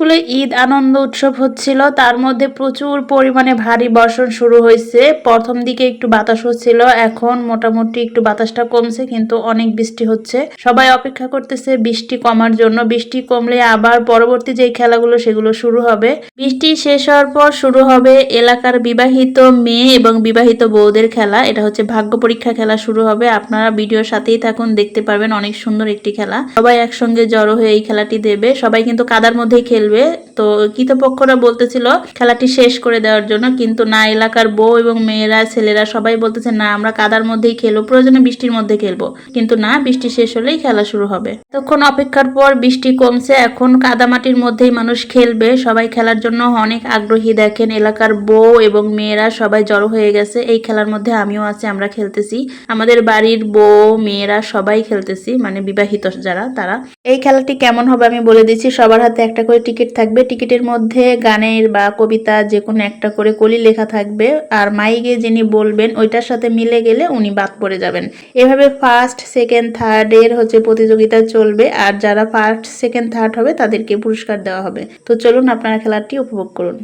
স্কুলে ঈদ আনন্দ উৎসব হচ্ছিল, তার মধ্যে প্রচুর পরিমাণে ভারী বর্ষণ শুরু হয়েছে। প্রথম দিকে একটু বাতাস হচ্ছিল, এখন মোটামুটি একটু বাতাসটা কমছে, কিন্তু অনেক বৃষ্টি হচ্ছে। সবাই অপেক্ষা করতেছে বৃষ্টি কমার জন্য। বৃষ্টি কমলে আবার পরবর্তী যে খেলাগুলো সেগুলো শুরু হবে। বৃষ্টি শেষ হওয়ার পর শুরু হবে এলাকার বিবাহিত মেয়ে এবং বিবাহিত বউদের খেলা। এটা হচ্ছে ভাগ্য পরীক্ষা খেলা শুরু হবে। আপনারা ভিডিওর সাথেই থাকুন, দেখতে পারবেন অনেক সুন্দর একটি খেলা। সবাই একসঙ্গে জড়ো হয়ে এই খেলাটি দেবে। সবাই কিন্তু কাদার মধ্যেই খেলবে। তো কৃতপক্ষরা বলতেছিল খেলাটি শেষ করে দেওয়ার জন্য, কিন্তু না, এলাকার বউ এবং মেয়েরা ছেলেরা সবাই বলতেছে না, আমরা কাদার মধ্যেই খেলবো, প্রয়োজনে বৃষ্টির মধ্যে খেলবো, কিন্তু না, বৃষ্টি শেষ হলেই খেলা শুরু হবে। তখন অপেক্ষার পর বৃষ্টি কমছে, এখন কাদামাটির মধ্যেই মানুষ খেলবে। সবাই খেলার জন্য অনেক আগ্রহী। দেখেন এলাকার বউ এবং মেয়েরা সবাই জড়ো হয়ে গেছে। এই খেলার মধ্যে আমিও আছি, আমরা খেলতেছি। আমাদের বাড়ির বউ মেয়েরা সবাই খেলতেছি, মানে বিবাহিত যারা তারা। এই খেলাটি কেমন হবে আমি বলে দিচ্ছি। সবার হাতে একটা করে টিকিট থাকবে। টিকিটের মধ্যে গানের বা কবিতা যে কোনো একটা করে কলি লেখা থাকবে, আর মাইকে যিনি বলবেন ওইটার সাথে মিলে গেলে উনি বাদ পড়ে যাবেন। এভাবে ফার্স্ট সেকেন্ড থার্ডের প্রতিযোগিতা চলবে, আর যারা ফার্স্ট সেকেন্ড থার্ড হবে তাদেরকে পুরস্কার দেওয়া হবে। তো চলুন আপনারা খেলাটি উপভোগ করুন।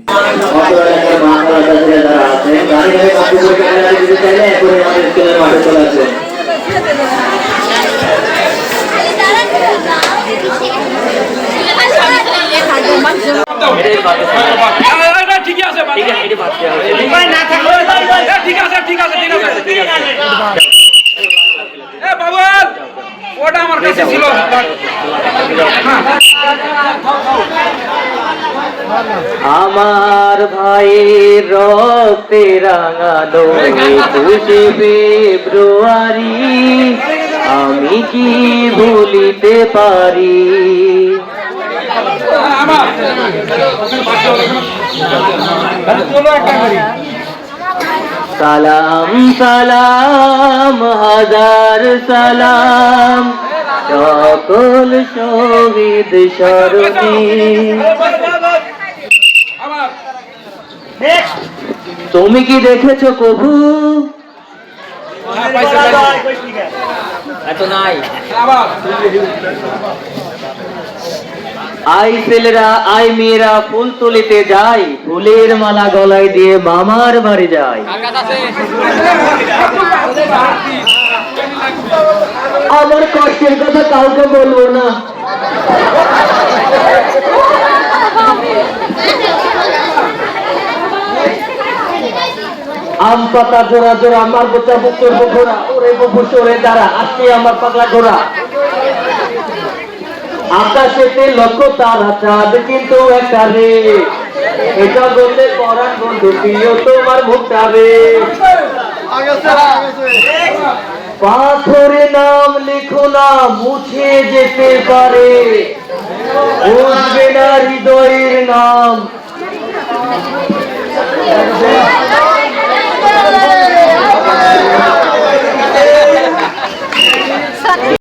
আমার ভাইয়ের রক্তে রাঙালো ২৫শে ফেব্রুয়ারি, আমি কি ভুলিতে পারি। সালাম সালাম হাজার সালাম সকল শহীদ স্মরণে। তুমি কি দেখেছো কবু? আই ছেলেরা আই মেয়েরা ফুল তুলিতে যাই, ফুলের মালা গলায় দিয়ে মামার বাড়ি যায়। আমার কষ্টের কথা কাউকে বলবো না। আম পাতা জোড়া জোড়া আমার বোচা বুকুর ঘোরা, ওরে ববু সরে দাঁড়া, আজকে আমার পাগলা ঘোরা। আকাশেতে লক্ষ্য তারা চাঁদ কিন্তু একটা রে, এটা বলতে পরাণ বন্ধু প্রিয় তোমার মুখটা রে। পাথরে নাম লিখো না, মুছে যেতে পারে, বুঝবে না হৃদয়ের নাম।